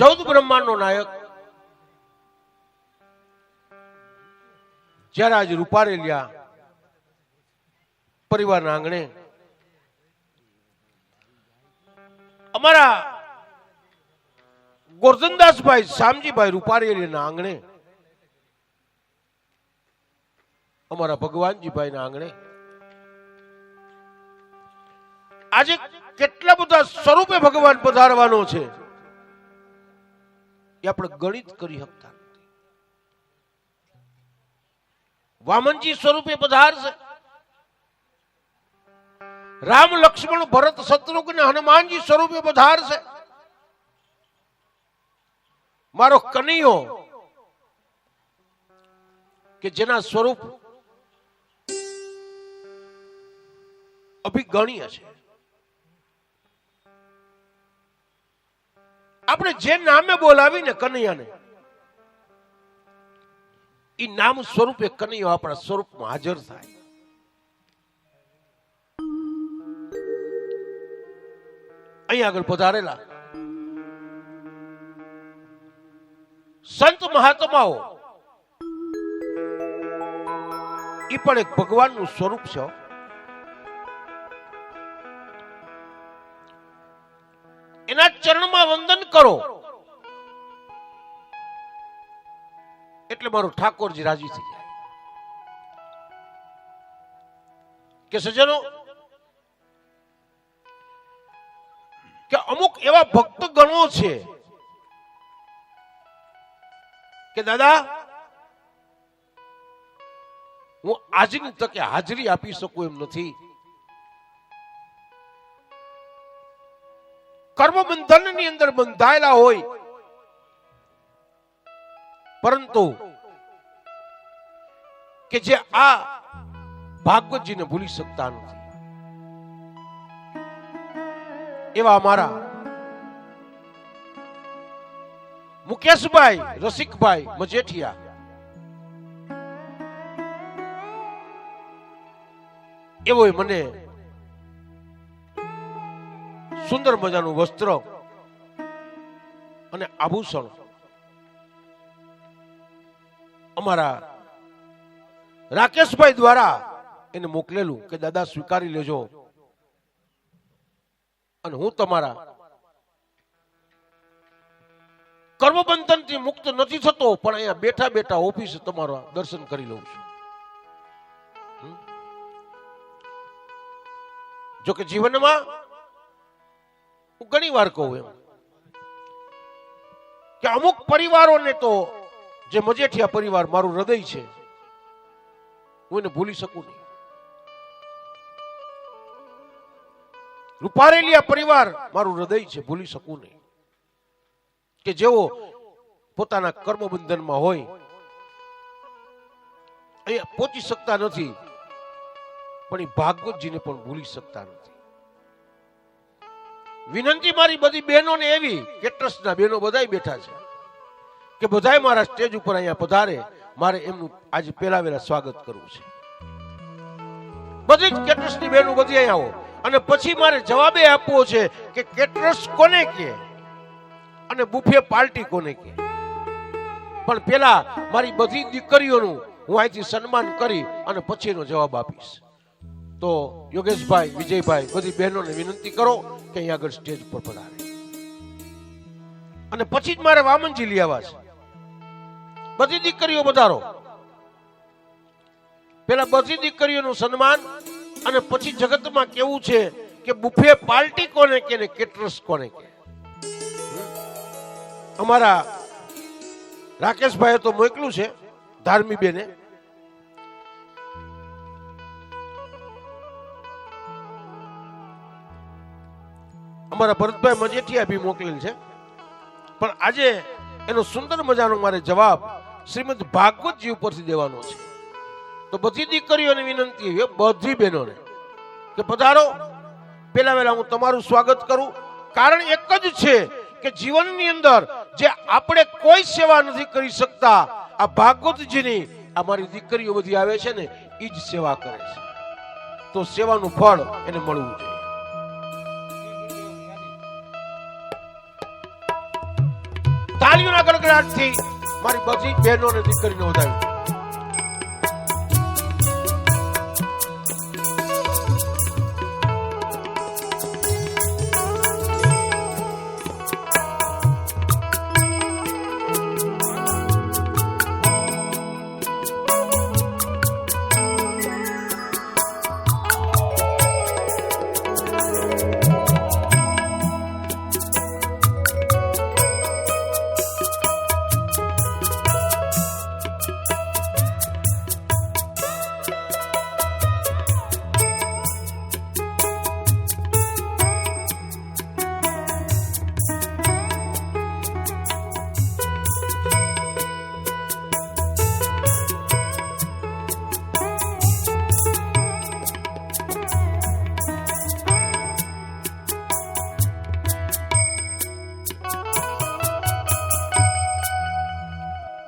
14 બ્રહ્માંડનો નાયક જ્યારે આજ રૂપારેલિયા પરિવારના આંગણે અમારા ગોરધનદાસભાઈ શામજીભાઈ રૂપારેલિયાના આંગણે અમારા ભગવાનજીભાઈના આંગણે આજે કેટલા બધા સ્વરૂપે ભગવાન પધારવાનો છે એ આપણે ગણિત કરી શકતા નથી. વામનજી સ્વરૂપે પધારશે, રામ લક્ષ્મણ ભરત શત્રુઘ્ન હનુમાનજી સ્વરૂપે પધારશે. મારો કનૈયો કે જેના સ્વરૂપ અભિગણ્ય છે, આપણે જે નામે બોલાવીને કનૈયાને, એ નામ સ્વરૂપે કનૈયો આપણા સ્વરૂપમાં હાજર થાય. અહીં આગળ પધારેલા સંત મહાત્માઓ એ પણ એક ભગવાનનું સ્વરૂપ છે. એના ચરણમાં વંદન કરો એટલે મારો ઠાકોરજી રાજી થઈ જાય. કે સજ્જનો, કે અમુક એવા ભક્ત ગણો છે કે દાદા હું આજની તકે હાજરી આપી શકું એમ નથી. કર્મબંધન ની અંદર બંધાયેલા હોય, પરંતુ કે જે આ ભાગવતજીને ભૂલી શકતા નથી. એવા અમારા મુકેશભાઈ રસિકભાઈ મજેઠિયા એવો મને સુંદર મજાનું વસ્ત્ર અને આભૂષણ અમારા રાકેશભાઈ દ્વારા એને મોકલેલું કે દાદા સ્વીકારી લેજો, અને હું તમારા કર્મબંધનથી મુક્ત નથી થતો, પણ અહીંયા બેઠા બેઠા ઓફિસ તમારા દર્શન કરી લઉં છું. જો કે જીવનમાં હું ઘણી વાર કહું એમ કે અમુક પરિવારોને તો જે મજેઠિયા પરિવાર મારું હૃદય છે, હું એને ભૂલી શકું નહીં. રૂપારેલિયા પરિવાર મારું હૃદય છે, ભૂલી શકું નહીં. કે જેઓ પોતાના કર્મબંધનમાં હોય, અહીંયા પહોંચી શકતા નથી, પણ એ ભાગવતજીને પણ ભૂલી શકતા નથી. વિનંતી મારી બધી બહેનોને એવી, કેટરસના બહેનો બધાય બેઠા છે, કે બધાય મારા સ્ટેજ ઉપર અહીંયા પધારે, મારે એમનું આજે પહેલા વહેલા સ્વાગત કરવું છે. બધી જ કેટરસની બહેનો બધી અહીંયા આવો, અને પછી મારે જવાબે આપવો છે કે કેટરસ કોને કહે અને બુફે પાર્ટી કોને કહે. પણ પેલા મારી બધી દીકરીઓનું હું અહીંથી સન્માન કરી અને પછી એનો જવાબ આપીશ. તો યોગેશભાઈ, વિજયભાઈ, બધી બહેનોને વિનંતી કરો કે અહીં આગળ સ્ટેજ પર પધારે, અને પછી જ મારે વામનજી લઈ આવ્યા છે. બધી દીકરીઓ પધારો. પેલા બધી દીકરીઓનું સન્માન, અને પછી જગતમાં કેવું છે કે બુફે પાર્ટી કોને કે ને કેટરસ કોને કે. અમારા રાકેશભાઈએ તો મોકલું છે ધાર્મી બેને, અમારા ભરતભાઈ મજેઠિયા બી મોકલેલ છે, પણ આજે એનો સુંદર મજાનો મારે જવાબ શ્રીમદ ભાગવતજી ઉપરથી દેવાનો છે. તો બધી દીકરીઓને વિનંતી છે, બધી બહેનોને, કે પધારો. પેલા વહેલા હું તમારું સ્વાગત કરું. કારણ એક જ છે કે જીવનની અંદર જે આપણે કોઈ સેવા નથી કરી શકતા, આ ભાગવતજીની અમારી દીકરીઓ બધી આવે છે ને, એ જ સેવા કરે છે. તો સેવાનું ફળ એને મળવું જોઈએ. તાળીઓના ગડગડાટથી મારી બધી બહેનો અને દીકરીને વધાવી.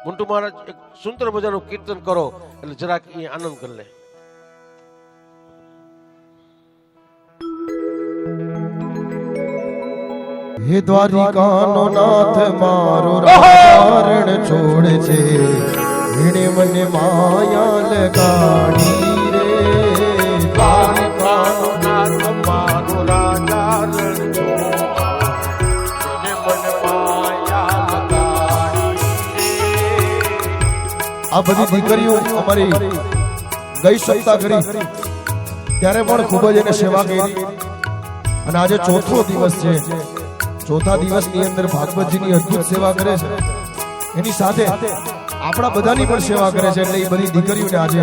મંટુ મહારાજ એક સુંદર મજાનું કીર્તન કરો એટલે જરાક એ આનંદ કરી લે. હે દ્વારિકાનો નાથ મારો રારણ છોડે છે, એને મને માયા લગાડી રે. દ્વારિકાનો નાથ મારો રાજા રણછોડ, એને મને માયા લગાડી રે. આ બધી દીકરીઓ અમારી ગઈ સપ્તાહ કરી ત્યારે પણ ખૂબ જ એને સેવા કરી અને આજે ચોથો દિવસ છે. ચોથા દિવસની અંદર ભાગવતજીની અદ્ભુત સેવા કરે છે, એની સાથે આપણા બધાની પણ સેવા કરે છે. એટલે એ બધી દીકરીઓને આજે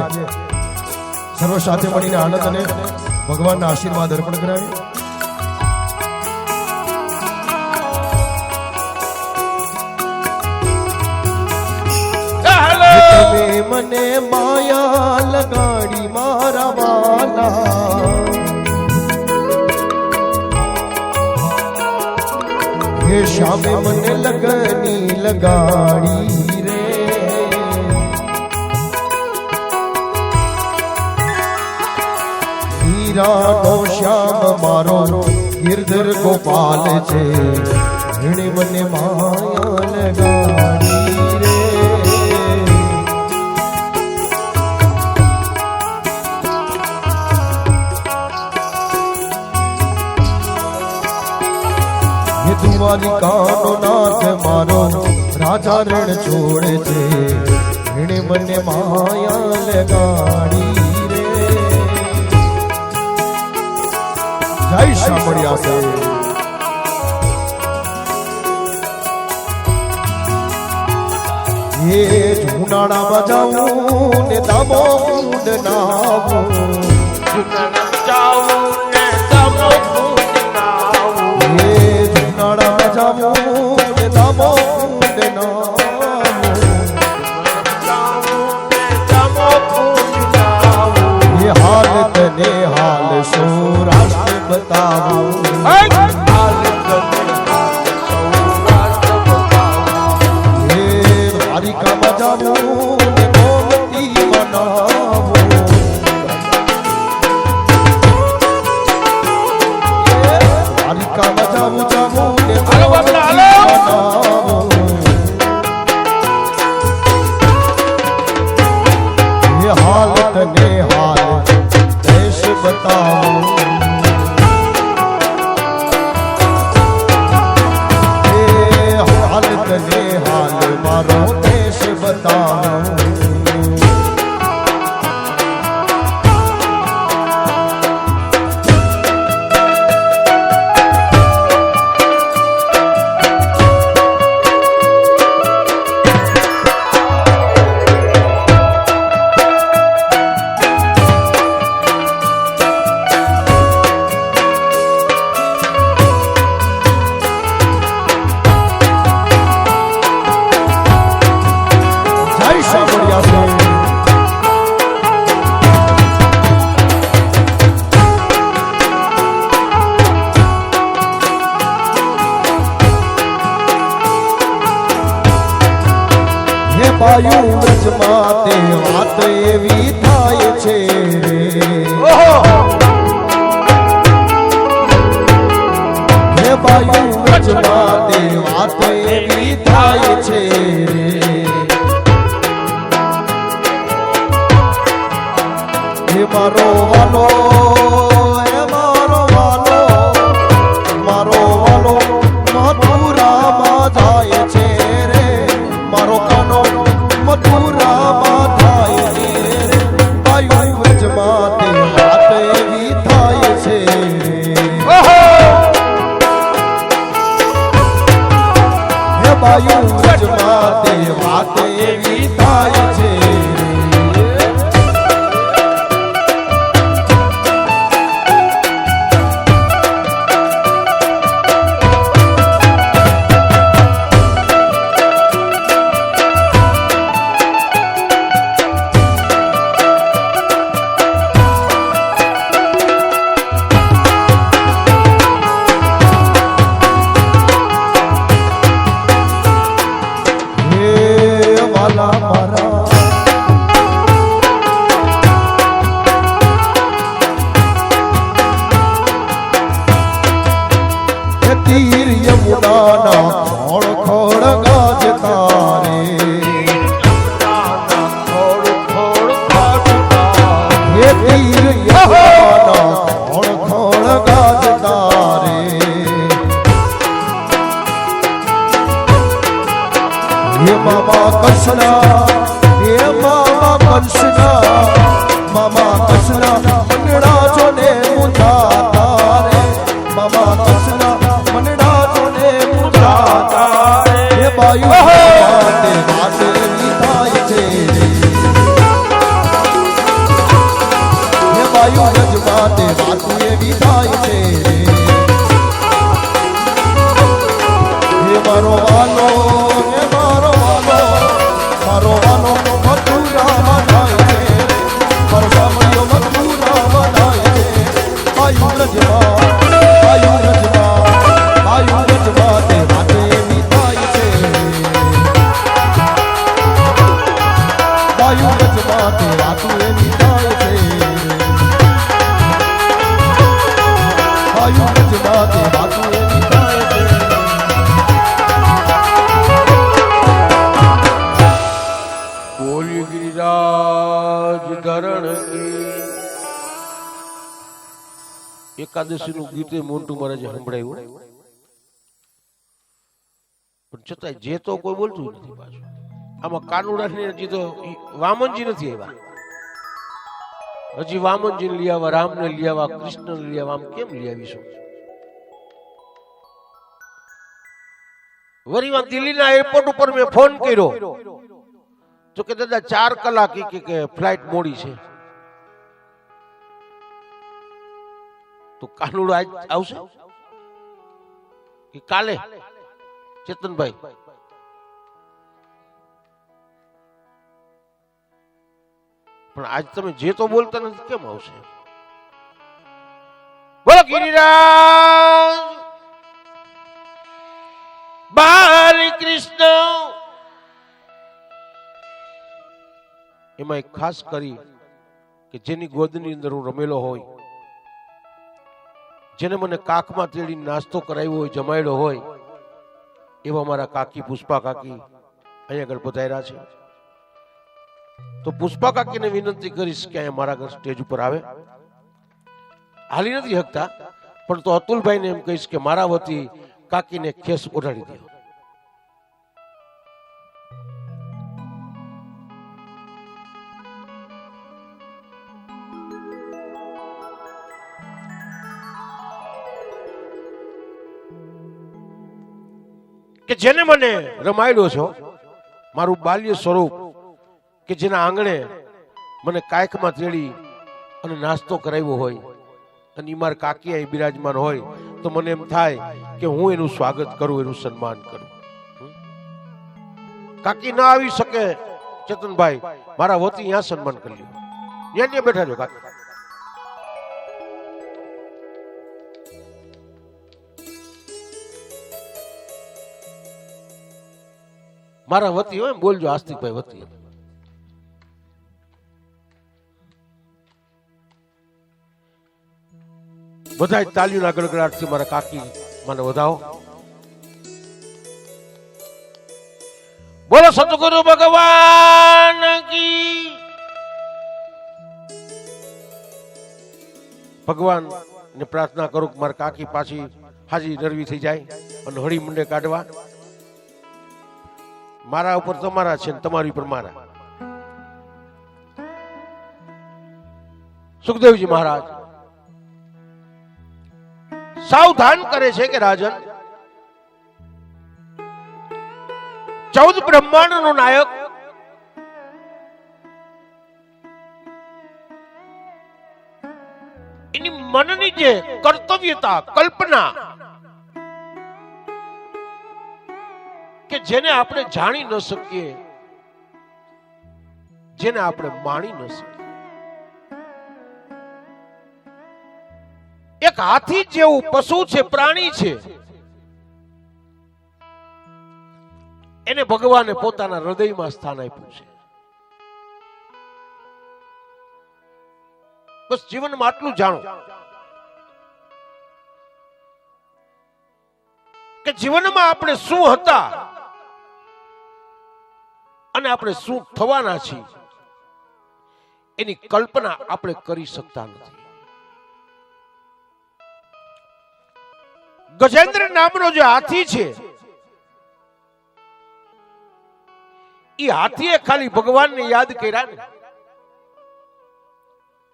સર્વ સાથે મળીને આનંદ અને ભગવાનના આશીર્વાદ અર્પણ કરાવી. તમે મને માયા લગાડી મારા વાલા, હે શ્યામે મને લગની લગાડી રે. હીરાનો શ્યામ મારો ગિરધર ગોપાલ છે, એને મને માયા લગાડી રે. દ્વારિકાનો નાથ મારો રાજા રણ છોડે છે, એને મને માયા લગાડી રે. જય સાંભળ્યા છે. એ જુનાળામાં જાઉં ને દામો કુંડ નાવું, જાઉં ને દામો કુંડ નાવું, જુનાળામાં જાઉં ને દામો કુંડ નાવું, એ હાલ તને હાલ સૌરાષ્ટ્ર બતાવું, એ દ્વારિકામાં જાઉં ને ગોમતી બનાવું, દ્વારિકામાં જાઉં જાઉં ને ગોમતી બનાવું, એ હાલ તને હાલ દેશ બતાવું, એ હાલ તને હાલ મારો દેશ બતાવું. પાયું વ્રજમાં તે વાત એવી થાય છે રે, હે પાયું વ્રજમાં તે વાત એવી થાય જાય છે હે મારો વાલો હે મારો વાલો મારો વાલો મથુરામાં જાય છે રે મારો કાનો મથુરામાં જાય છે રે બાયુ વ્રજમાં તે વાત એવી થાય છે હે બાયુ વ્રજમાં તે વાત એવી થાય છે તીર યમુનાના ખોળ ખોળ ગાજતા રે હે તીર યમુનાના ખોળ ખોળ ગાજતા રે હે મામા કૃષ્ણ હે મામા કૃષ્ણ મામા કૃષ્ણ મંડળા જોને મુંજાતા રે મામા કૃષ્ણ બાયુ વાતે વાતે થાય છે હે બાયુ ગજ વાતે વાતે એવી થાય છે હે મારો વાલો હે મારો વાલો મથુરામાં થાય છે મારો સામળિયો મથુરામાં થાય છે બાયુ ગજમાં બાયુ ગજમાં બાયુ ગજમાં તે વાતે એવી થાય છે બાયુ ગજમાં તે વાતો એવી થાય છે બાયુ ગજમાં તે વાતો એવી થાય છે બોલી ગિરિરાજ ધરણ એકાદશી નું ગીતે મોન્ટુ મહારાજે સંભળાયું પણ છતાંય જે તો કોઈ બોલતું નથી પાછું આમાં કાનુડા હજી તો વામનજી નથી આવ્યા હજી વામનજી લઈ આવ્યા રામને લઈ આવ્યા કૃષ્ણ લઈ આવ્યા આમ કેમ લઈ આવીશું વરીમાં દિલ્હીના એરપોર્ટ ઉપર મેં ફોન કર્યો તો કે દાદા 4 કલાક કે ફ્લાઇટ મોડી છે તો કાનુડો આજ આવશે કે કાલે ચેતનભાઈ પણ આજ તમે જે તો બોલતા નથી કેમ આવશે બોલો ગિરિરાજ બાલકૃષ્ણ એમાં એક ખાસ કરી કે જેની ગોદની અંદર હું રમેલો હોય જેને મને કાખમાં તેડી નાસ્તો કરાવ્યો હોય જમાડ્યો હોય એવા મારા કાકી પુષ્પા કાકી અહીંયા આગળ પધાર્યા છે તો પુષ્પા કાકીને વિનંતી કરીશ કે અહીંયા મારા ઘર સ્ટેજ ઉપર આવે હાલી નથી શકતા પણ તો અતુલભાઈને એમ કહીશ કે મારા વતી કાકીને ખેસ ઓઢાડી દો કે જેને મને રમાયેલો છો મારું બાલ્ય સ્વરૂપ કે જેના આંગણે મને કાયકમાં તેડી અને નાસ્તો કરાવ્યો હોય અને માર કાકી અહીં બિરાજમાન હોય તો મને એમ થાય કે હું એનું સ્વાગત કરું એનું સન્માન કરું કાકી ના આવી શકે ચેતનભાઈ મારા વતી અહીંયા સન્માન કરી લ્યો ત્યાં બેઠા છો કાકી મારા વતી હોય બોલજો આસ્તિકભાઈ વતી બધા તાલીઓના ગડગડાટથી મારા કાકી મને વધાવો બોલો સતગુરુ ભગવાન કી. ભગવાન ને પ્રાર્થના કરું કે મારા કાકી પાછી હાજી નરવી થઈ જાય અને હળી મુંડે કાઢવા. મારા ઉપર તમારા છે ને તમારી ઉપર મારા. સુખદેવજી મહારાજ સાવધાન કરે છે કે રાજન, 14 બ્રહ્માંડ નો નાયક એની મનની જે કર્તવ્યતા કલ્પના કે જેને આપણે જાણી ન શકીએ, જેને આપણે માણી ન શકીએ, એક હાથી જેવું પશુ છે, પ્રાણી છે, એને ભગવાને પોતાના હૃદયમાં સ્થાન આપ્યું છે. બસ જીવનમાં આટલું જાણો કે જીવનમાં આપણે શું હતા અને આપણે શું થવાના છીએ એની કલ્પના આપણે કરી શકતા નથી. ગજેન્દ્ર નામનો જે હાથી છે એ હાથીએ ખાલી ભગવાનને યાદ કર્યા ને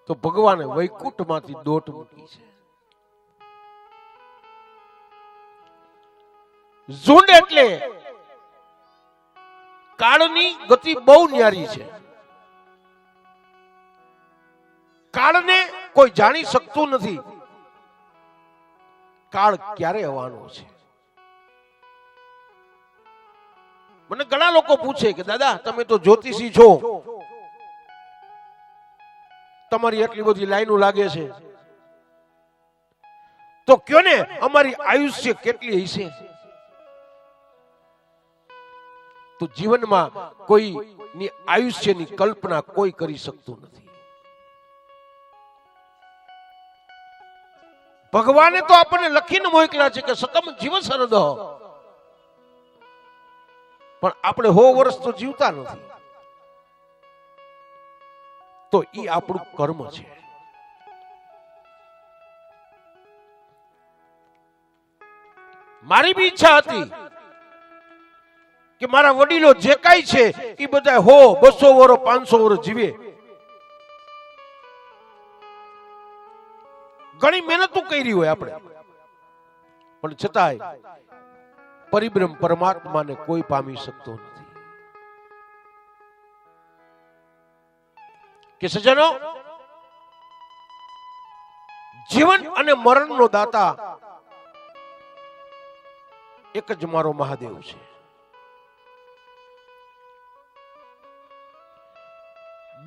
તો ભગવાને વૈકુંઠમાંથી દોટ મૂકી છે. ઝુંડ એટલે કાળની ગતિ બહુ ન્યારી છે. કાળને કોઈ જાણી શકતું નથી. કાળ ક્યારે આવવાનો છે? મને ઘણા લોકો પૂછે કે દાદા તમે તો જ્યોતિષી છો, તમારી એટલી બધી લાઈનો લાગે છે, તો કયો ને અમારી આયુષ્ય કેટલી હશે? તો જીવનમાં કોઈની આયુષ્યની કલ્પના કોઈ કરી શકતું નથી. ભગવાને તો આપણને લખીને મોકલ્યા છે કે સતમ જીવ શરદ, પણ આપણે 100 વર્ષ તો જીવતા નથી. તો ઈ આપણું કર્મ છે. મારી બી ઈચ્છા હતી કે મારા વડીલો જે કાંઈ છે એ બધા 100, 200 વર્ષ, 500 વર્ષ જીવે. ઘણી મહેનતો કરી હોય આપણે, પણ છતાંય પરિબ્રહ્મ પરમાત્માને કોઈ પામી શકતો નથી. કે સજ્જનો, જીવન અને મરણનો દાતા એક જ મારો મહાદેવ છે.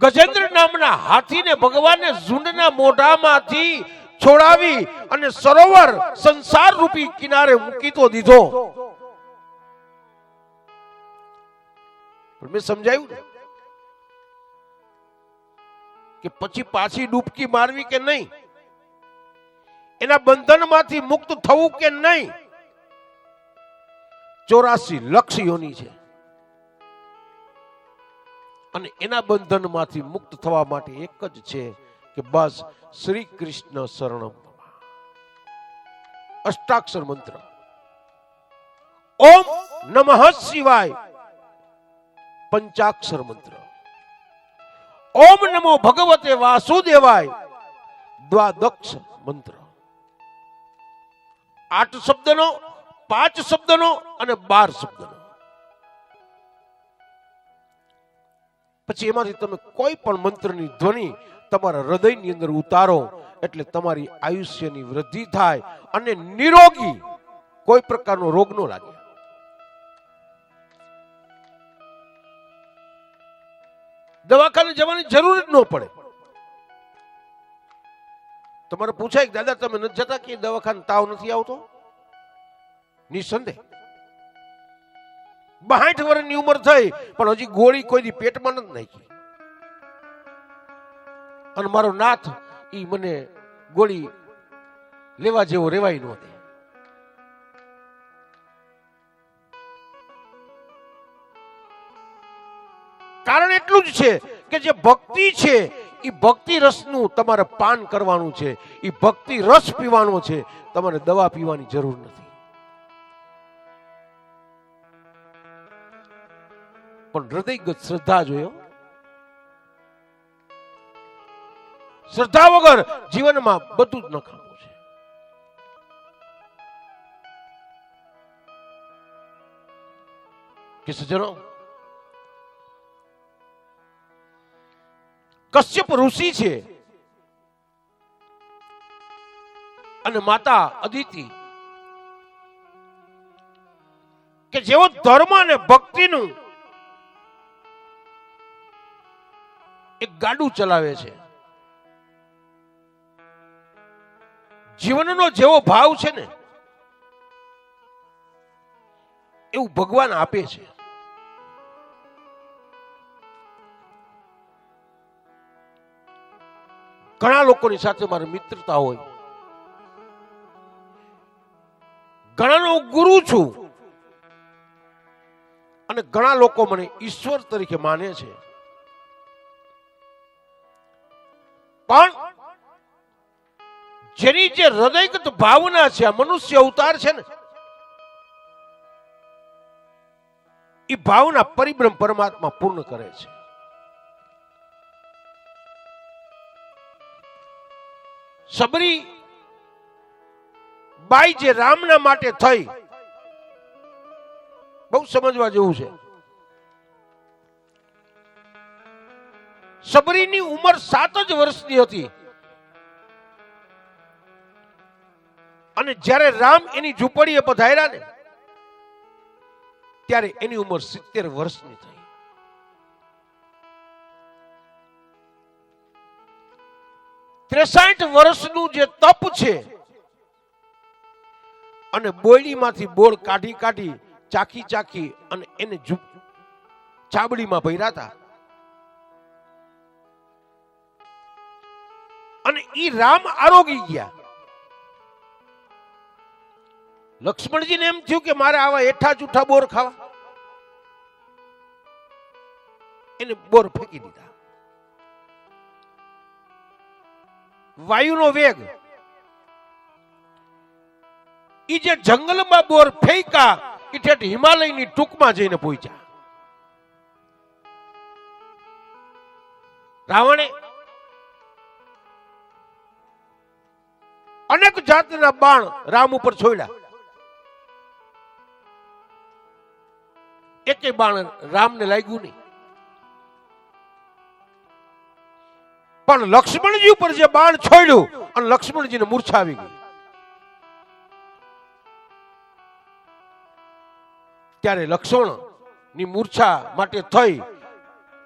ગજેન્દ્ર નામના હાથીને ભગવાને ઝુંડના મોઢામાંથી છોડાવી અને સરોવર સંસાર રૂપી કિનારે મૂકી તો દીધો. પણ મેં સમજાયું કે પછી પાછી ડૂબકી મારવી કે નહીં, એના બંધનમાંથી મુક્ત થવું કે નહીં. 84 લક્ષ યોની છે અને એના બંધનમાંથી મુક્ત થવા માટે એક જ છે કે બસ શ્રી કૃષ્ણ શરણમ. અષ્ટાક્ષર મંત્ર ઓમ નમઃ શિવાય, પંચાક્ષર મંત્ર ઓમ નમો ભગવતે વાસુદેવાય, દ્વાદક્ષ મંત્ર. 8 શબ્દનો, 5 શબ્દનો અને 12 શબ્દનો. પછી એમાંથી તમે કોઈ પણ મંત્રની ધ્વનિ તમારા હૃદયની અંદર ઉતારો એટલે તમારી આયુષ્યની વૃદ્ધિ થાય અને નિરોગી કોઈ પ્રકારનો રોગ ન લાગે. દવાખાને જવાની જરૂર જ ન પડે. તમારે પૂછાય કે દાદા તમે નથી જતા કે દવાખાને તાવ નથી આવતો? નિસંદેહ 62 વર્ષની ઉંમર થઈ પણ હજી ગોળી કોઈ પેટમાં નથી નાખી. અને મારો નાથ ઈ મને ગોળી લેવા જેવો રેવાય ન દે. કારણ એટલું જ છે કે જે ભક્તિ છે એ ભક્તિ રસનું તમારે પાન કરવાનું છે, એ ભક્તિ રસ પીવાનો છે, તમારે દવા પીવાની જરૂર નથી. પણ હૃદયગત શ્રદ્ધા જોયો. શ્રદ્ધા વગર જીવનમાં બધું જ નકામું છે. કે સજ્જનો, કશ્યપ ઋષિ છે અને માતા અદિતિ કે જેઓ ધર્મ અને ભક્તિનું એક ગાડું ચલાવે છે. જીવનનો જેવો ભાવ છે ને એવું ભગવાન આપે છે. ઘણા લોકોની સાથે મારી મિત્રતા હોય, ઘણાનો ગુરુ છું અને ઘણા લોકો મને ઈશ્વર તરીકે માને છે. પણ જેની જે હૃદયગત ભાવના છે, આ મનુષ્ય અવતાર છે ને, એ ભાવના પરિબ્રહ્મ પરમાત્મા પૂર્ણ કરે છે. સબરી બાઈ જે રામના માટે થઈ, બહુ સમજવા જેવું છે. સબરીની ઉંમર 7 જ વર્ષની હતી અને જ્યારે રામ એની ઝૂંપડીએ પધાર્યા ને ત્યારે એની ઉંમર 70 વર્ષની થઈ. ત્રેસાઠ વર્ષનું જે તપ છે અને બોયડીમાંથી બોળ કાઢી કાઢી ચાખી ચાખી અને એને ચાબડીમાં ભર્યા હતા અને ઈ રામ આરોગી ગયા. લક્ષ્મણજીને એમ થયું કે મારે આવા એઠા જૂઠા બોર ખાવા, એને બોર ફેંકી દીધા. વાયુનો વેગ, ઈ જે જંગલમાં બોર ફેંકા ઈ ઠેઠ હિમાલયની ટૂંકમાં જઈને પહોંચ્યા. રાવણે અનેક જાતના બાણ રામ ઉપર છોડ્યા, એકે બાણ રામને લાગ્યું નહીં. પણ લક્ષ્મણજી ઉપર જે બાણ છોડ્યું અને લક્ષ્મણજીને મૂર્છા આવી ગઈ. ત્યારે લક્ષ્મણ ની મૂર્છા માટે થઈ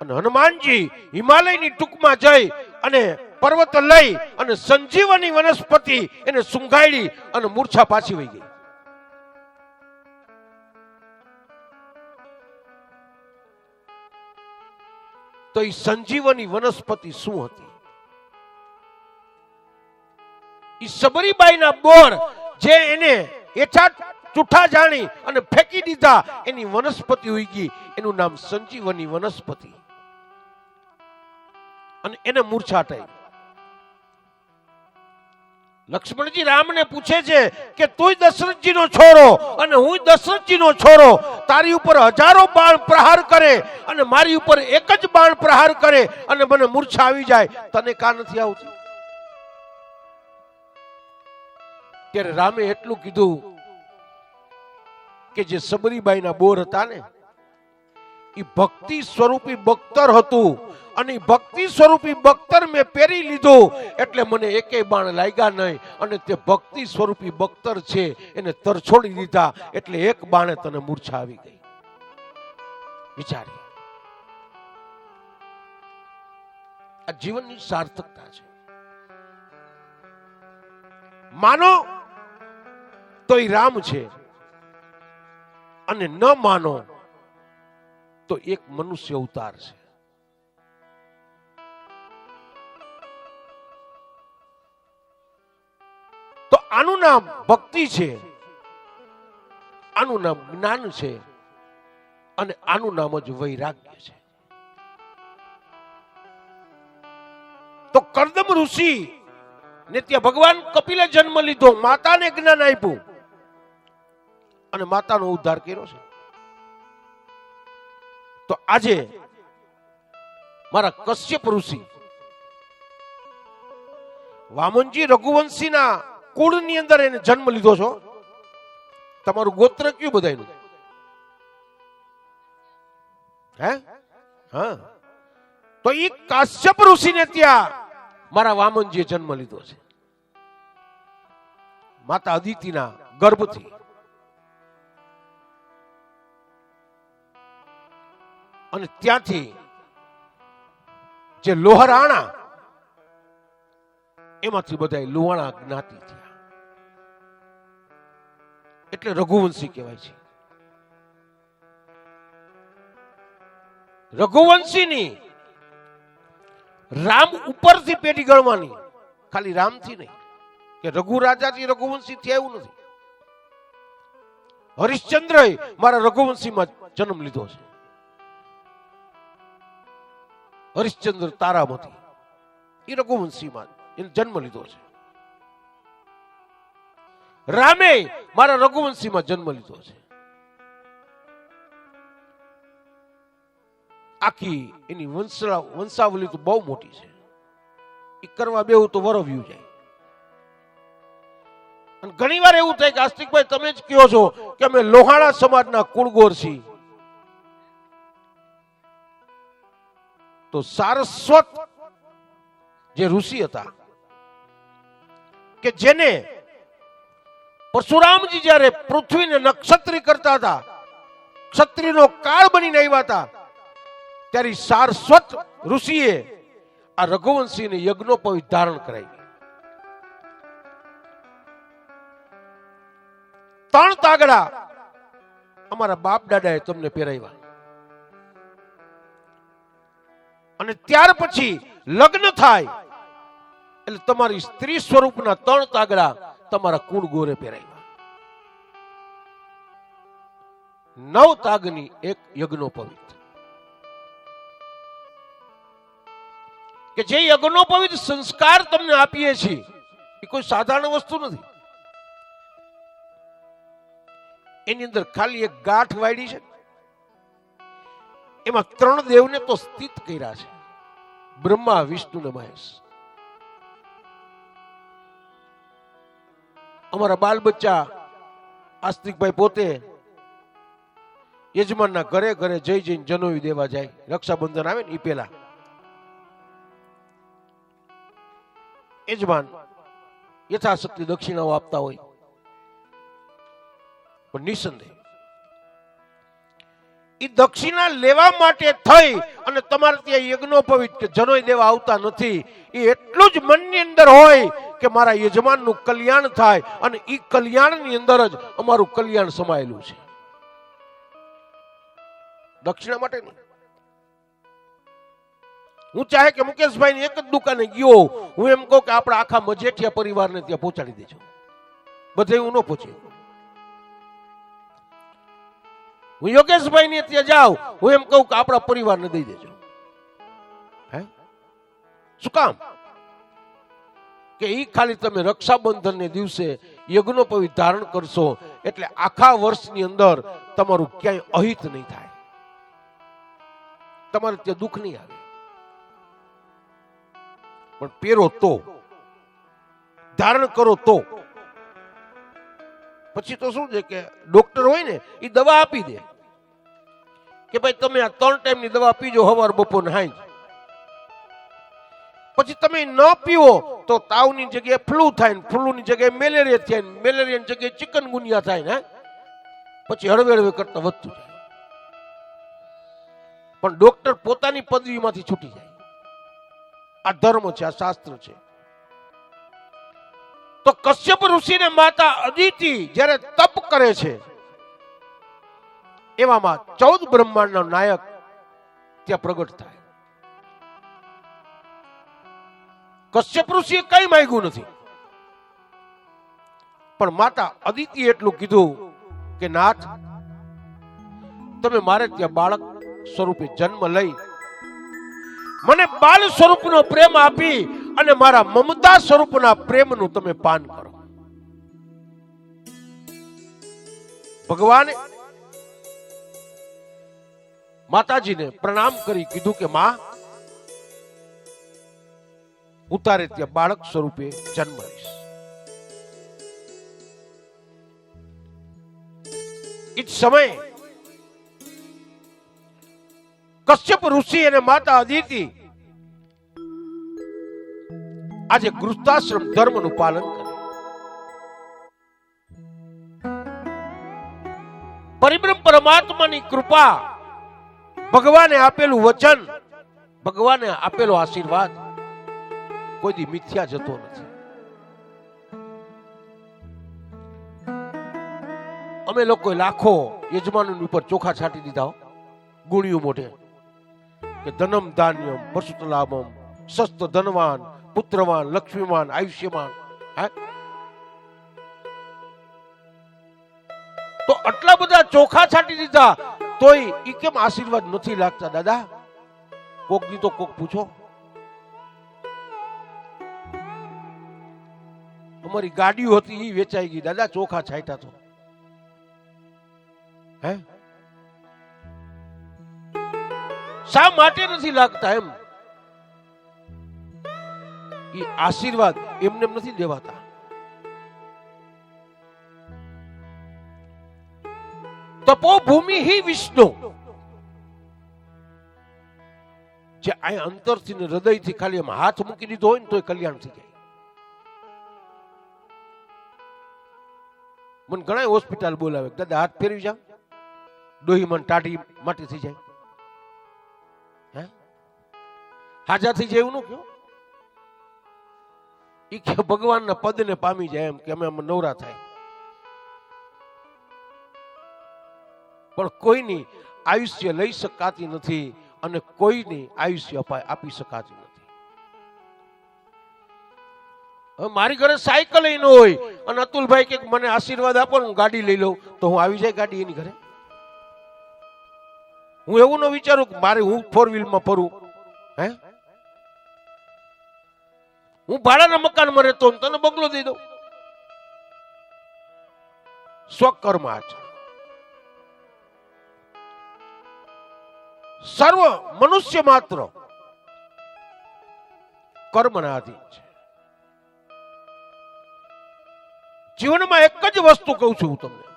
અને હનુમાનજી હિમાલયની ટૂંકમાં જઈ અને પર્વત લઈ અને સંજીવની વનસ્પતિ એને સૂંઘાડી અને મૂર્છા પાછી વહી ગઈ. તો એ સંજીવની વનસ્પતિ શું હતી? ઈ સબરીબાઈના બોર જે એને એઠા ચૂઠા જાણી અને ફેંકી દીધા, એની વનસ્પતિ ઉગી, એનું નામ સંજીવની વનસ્પતિ, અને એને મૂર્છા થઈ. લક્ષ્મણજી રામને પૂછે છે કે તું દશરથજીનો છોરો અને હું દશરથજીનો છોરો, તારી ઉપર હજારો બાણ પ્રહાર કરે અને મારી ઉપર એક જ બાણ પ્રહાર કરે અને મને મૂર્છા આવી જાય, તને કા નથી આવતી? ત્યારે રામે એટલું કીધું કે જે સબરીબાઈના બોર હતા ને, એ ભક્તિ સ્વરૂપી બખ્તર હતું અને ભક્તિ સ્વરૂપી બખ્તર મેં પહેરી લીધું એટલે મને એકેય બાણ લાગ્યા નહીં, અને તે ભક્તિ સ્વરૂપી બખ્તર છે એને તરછોડી દીધા એટલે એક બાણે તને મૂર્છા આવી ગઈ. વિચારી, આ જીવનની સાર્થકતા છે. માનો તો એ રામ છે અને ન માનો તો એક મનુષ્ય અવતાર છે. તો આનું નામ ભક્તિ છે, આનું નામ જ્ઞાન છે અને આનું નામ જ વૈરાગ્ય છે. કરદમ ઋષિ ને ત્યાં ભગવાન કપિલે જન્મ લીધો, માતાને જ્ઞાન આપ્યું અને માતાનો ઉદ્ધાર કર્યો છે. તો આજે મારા કશ્યપ ઋષિ વામનજી રઘુવંશીના કુળની અંદર એને જન્મ લીધો છો. તમારું ગોત્ર કયું બધાયનું? હે? હા. તો ઈ કાશ્યપ ઋષિને ત્યાં મારા વામનજીએ જન્મ લીધો છે, માતા અદિતિના ગર્ભથી. અને ત્યાંથી જે લોહરાણા, એમાંથી બધા લુહાણા જ્ઞાતિ થયા, એટલે રઘુવંશી કહેવાય છે. રઘુવંશીની રામ ઉપરથી પેઢી ગણવાની, ખાલી રામથી નહીં, કે રઘુ રાજાથી રઘુવંશી થયા એવું નથી. હરિશ્ચંદ્રએ મારા રઘુવંશીમાં જન્મ લીધો છે. હરિશ્ચંદ્ર તારામતી એ રઘુવંશીમાં એને જન્મ લીધો છે. રામે મારા રઘુવંશીમાં જન્મ લીધો છે. આખી એની વંશાવલી તો બહુ મોટી છે. એ કરવા બેવું તો વરવ્યું જાય. અને ઘણી વાર એવું થાય કે આસ્તિકભાઈ તમે જ કહો છો કે અમે લોહાણા સમાજના કુળગોર છીએ. તો સારસ્વત જે ઋષિ હતા, કે જેને પરશુરામજી જ્યારે પૃથ્વીને નક્ષત્રી કરતા હતા, ક્ષત્રિયનો કાળ બનીને આવ્યા હતા, ત્યારે સારસ્વત ઋષિએ આ રઘુવંશીને યજ્ઞોપવિત ધારણ કરાવી. 3 તાગડા અમારા બાપ દાદાએ તમને પહેરાવ્યા. અને ત્યાર પછી લગ્ન થાય એટલે તમારી સ્ત્રી સ્વરૂપના 3 તાગડા તમારા કુળ ગોરે પહેરાવ્યા. 9 તાગની એક યજ્ઞોપવિત, કે જે યજ્ઞોપવિત સંસ્કાર તમને આપીએ છીએ એ કોઈ સાધારણ વસ્તુ નથી. એની અંદર ખાલી એક ગાંઠ વાળી છે, એમાં 3 દેવને તો સ્થિત કર્યા છે, બ્રહ્મા, વિષ્ણુ ને મહેશ. અમારા બાલ બચ્ચા આસ્તિકભાઈ પોતે યજમાનના ઘરે ઘરે જઈ જઈને જનોઈ દેવા જાય. રક્ષાબંધન આવે ને એ પેલા યજમાન યથાશક્તિ દક્ષિણાઓ આપતા હોય, પણ નિસંદેહ એ દક્ષિણા લેવા માટે થઈ અને તમારે ત્યાં યજ્ઞોપવિત કે જનોઈ દેવા આવતા નથી. એ એટલું જ મનની અંદર હોય કે મારા યજમાનનું કલ્યાણ થાય, અને એ કલ્યાણની અંદર જ અમારું કલ્યાણ સમાયેલું છે, દક્ષિણા માટે નહીં. હું ચાહે કે મુકેશભાઈ ની એક જ દુકાને ગયો, હું એમ કહું કે આપણા આખા મજેઠિયા પરિવારને ત્યાં પહોંચાડી દેજો, બધે હું ન પહોંચી. હું યોગેશભાઈ ને ત્યાં જાઉં, હું એમ કહું કે આપણા પરિવારને દઈ દેજો. હે શું કામ? કે ઈ ખાલી તમે રક્ષાબંધન ને દિવસે યજ્ઞોપવિત ધારણ કરશો એટલે આખા વર્ષની અંદર તમારું ક્યાંય અહિત નહીં થાય, તમારે ત્યાં દુઃખ નહીં આવે. પણ પહેરો તો, ધારણ કરો તો. પછી તો શું છે કે ડોક્ટર હોય ને એ દવા આપી દે કે ભાઈ તમે આ 3 ટાઈમની દવા પીજો, સવાર બપોર હાંજ. પછી તમે ન પીવો તો તાવની જગ્યાએ ફ્લૂ થાય, ફ્લૂની જગ્યાએ મેલેરિયા થાય, મેલેરિયાની જગ્યાએ ચિકનગુનિયા થાય ને, પછી હળવે હળવે કરતા વધતું જાય. પણ ડોક્ટર પોતાની પદવીમાંથી છૂટી જાય. આ ધર્મ છે, આ શાસ્ત્ર છે. તો કશ્યપ ઋષિને માતા અદિતિ જ્યારે તપ કરે છે, એવામાં 14 બ્રહ્માંડના નાયક ત્યાં પ્રગટ થાય. કશ્યપ ઋષિએ કઈ માંગ્યું નથી, પણ માતા અદિતિ એટલું કીધું કે નાથ, તમે મારે ત્યાં બાળક સ્વરૂપે જન્મ લઈ મને બાળ સ્વરૂપનો પ્રેમ આપી અને મારા મમતા સ્વરૂપના પ્રેમનું તમે પાન કરો. ભગવાને માતાજીને પ્રણામ કરી કીધું કે માં, હું તારે ત્યાં બાળક સ્વરૂપે જન્મ લઈશ. એ જ સમયે કશ્યપ ઋષિ અને માતા અદિતિ આજે ગૃહસ્થાશ્રમ ધર્મનું પાલન કરે. પરિબ્રહ્મ પરમાત્માની કૃપા, ભગવાને આપેલું વચન, ભગવાને આપેલો આશીર્વાદ કોઈ દી મિથ્યા જતો નથી. અમે લોકોએ લાખો યજમાનોની ઉપર ચોખા છાંટી દીધા, ગુણિયું મોઢે, કે ધનમ ધાન્યમ પશુતલાભમ સસ્ત ધનવાન પુત્રવાન લક્ષ્મીવાન આયુષ્યમાન. તો આટલા બધા ચોખા છાંટી દીધા તોય ઈ કેમ આશીર્વાદ નથી લાગતા દાદા? કોક દી તો કોક પૂછો. અમારી ગાડીઓ હતી ઈ વેચાઈ ગઈ દાદા, ચોખા છાંટ્યા તો. હે, શા માટે નથી લાગતા? એમ એ આશીર્વાદ એમને નથી દેવાતા. તપોભૂમિ હિ વિષ્ણુ, જે આ અંતરથી ને હૃદયથી ખાલી એમ હાથ મૂકી દીધો હોય ને તોય કલ્યાણ થઈ જાય. મને ઘણા હોસ્પિટલ બોલાવે, દાદા હાથ ફેરવી જાવ, ડોહી મન ટાઢી માટી થઈ જાય. હે, હાજા થઈ જાય એવું ન કહો. ઈ કે ભગવાનના પદને પામી જાય એમ કે અમે નવરા થાય. પણ કોઈની આયુષ્ય લઈ શકાતી નથી અને કોઈની આયુષ્ય આપી શકાતી નથી. હવે મારી ઘરે સાયકલ ન હોય અને અતુલભાઈ કે મને આશીર્વાદ આપો ને હું ગાડી લઈ લઉં, તો હું આવી જાય ગાડી એની ઘરે? હું એવું ન વિચારું કે મારે હું 4 વ્હીલમાં ફરું. હે, હું ભાડાના મકાનમાં રહેતો તને બંગલો દઈ દઉં. સ્વકર્મ આચરણ. સર્વ મનુષ્ય માત્ર કર્મના આધીન છે. જીવનમાં એક જ વસ્તુ કહું છું હું તમને,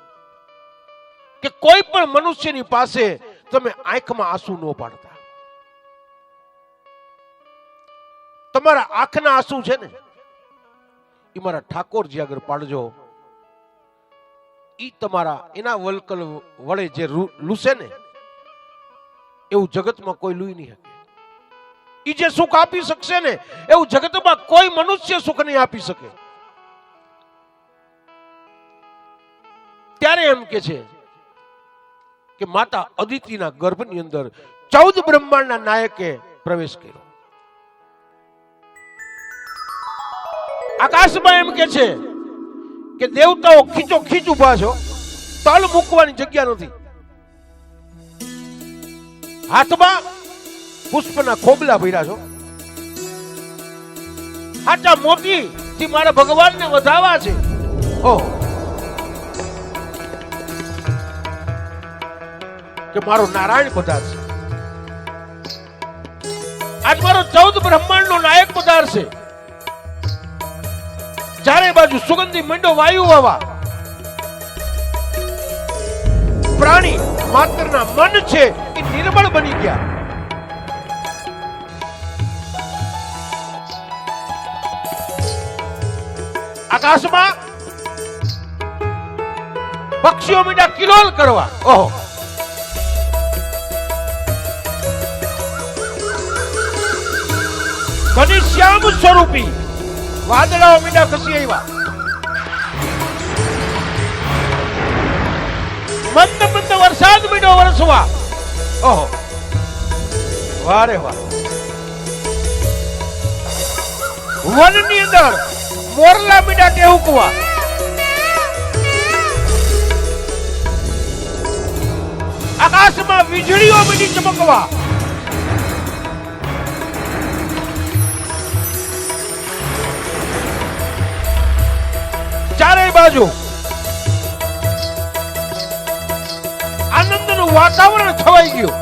કે કોઈ પણ મનુષ્યની પાસે તમે આંખમાં આંસુ ન પાડતા. તમારા આંખના આંસુ છે ને એ મારા ઠાકોરજી આગળ પાડજો. ઈ તમારા એના વલકલ વડે જે લૂસે ને એવું જગતમાં કોઈ લૂઈ નહીં શકે. ઈ જે સુખ આપી શકશે ને એવું જગતમાં કોઈ મનુષ્ય સુખ નહીં આપી શકે. ત્યારે એમ કે છે કે માતા અદિતિના ગર્ભની અંદર 14 બ્રહ્માંડના નાયકે પ્રવેશ કર્યો. આકાશમાં એમ કે છે કે દેવતાઓ ખીચો ખીચ ઉભા છો, તલ મૂકવાની જગ્યા નથી. હાથમાં પુષ્પના ખોબલા ભર્યા છો. હાચા મોતી થી મારા ભગવાનને વધાવા છે. ઓહ, કે મારો નારાયણ પધારશે. આજ મારો 14 બ્રહ્માંડ નો નાયક પધારશે. ચારે બાજુ સુગંધી મંડો વાયુ વાવા. પ્રાણી માત્રના મન છે એ નિર્મળ બની ગયા. આકાશમાં પક્ષીઓ મીઠા કિલોલ કરવા. ઓહો, ઘનશ્યામ સ્વરૂપી વાદળાઓ મીઠા ખસી આવ્યા. મંદ મંદ વરસાદ મીઠો વરસવા. ઓહો, વારે વાહ. વનની અંદર મોરલા મીઠા ટેહુકવા. આકાશમાં વીજળીઓ મીઠી ચમકવા. ચારેય બાજુ આનંદનું વાતાવરણ છવાઈ ગયું.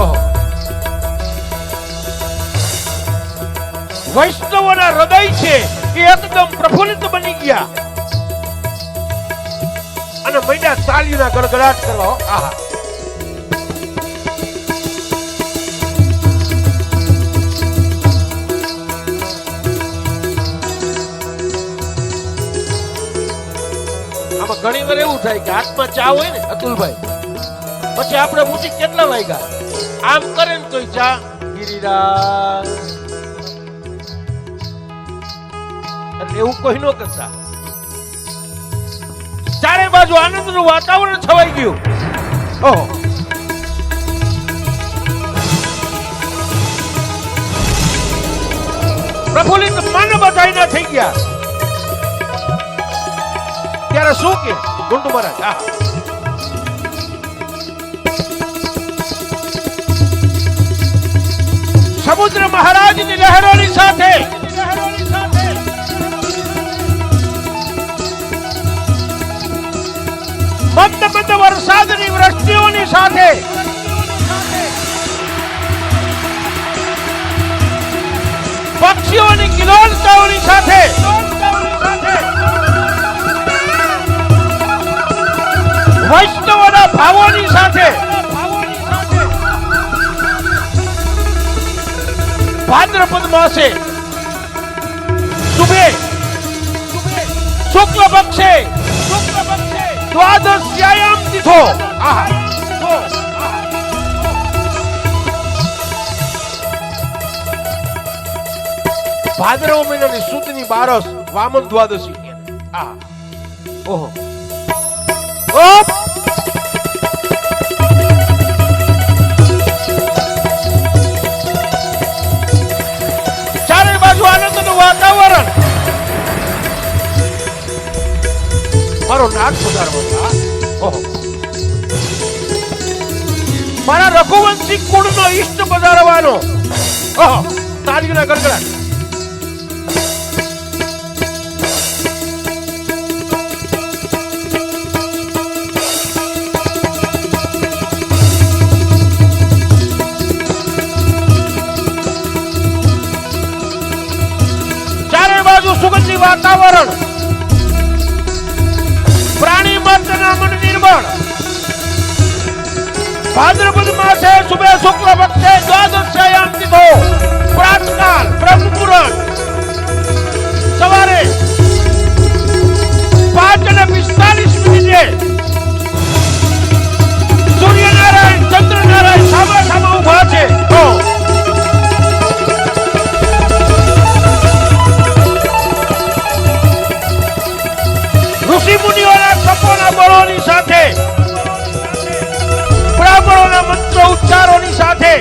ઓહો. વૈષ્ણવોના હૃદય છે એ એકદમ પ્રફુલ્લિત બની ગયા અને મૈડા તાલીના ગડગડાટ કરવા. આહા. આમાં ઘણી વાર એવું થાય કે હાથમાં ચા હોય ને અતુલભાઈ, પછી આપણે પૂછી કેટલા વાગ્યા, આમ કરે ને તોય ચા ગિરિરાજ, એટલે એવું કોઈ ન કરતા. ચારે બાજુ આનંદનું વાતાવરણ છવાઈ ગયું. ઓહો. પ્રફુલ્લિત મન બધાયના થઈ ગયા. ત્યારે શું કે ગુંડુ મહારાજ, હા, સમુદ્ર મહારાજની લહેરોની સાથે મંદ મંદ વરસાદની વૃષ્ટિઓની સાથે પક્ષીઓની કિલોલતાઓની સાથે વૈષ્ણવોના ભાવોની સાથે ભાદ્રપદ માસે શુભે શુક્લ પક્ષે દ્વાદશ્યાયામ તિથો. ભાદ્રવ મહિનાની સુદની બારસ વામન દ્વાદશી. ઓહો. ચારે બાજુ આનંદનું વાતાવરણ. મારો નાથ સુધારવા. ઓહો. મારા રઘુવંશી કુળનો ઈષ્ટ પધારવાનો. ઓહો. તાળીના ગડગડાટ. સુગંધી વાતાવરણ. પ્રાણી માત્રના મન નિર્મળ. ભાદ્રપદ માસે શુભે શુક્લ પક્ષે દ્વાદશ્યાયામ તિથો પ્રાતકાલ બ્રહ્મ મુહૂર્ત સવારે 5:45 સૂર્યનારાયણ ચંદ્રનારાયણ સામા સામા ઉભા છે. ઋષિ મુનિઓના તપોના બળોની સાથે બ્રાહ્મણોના મંત્ર ઉચ્ચારોની સાથે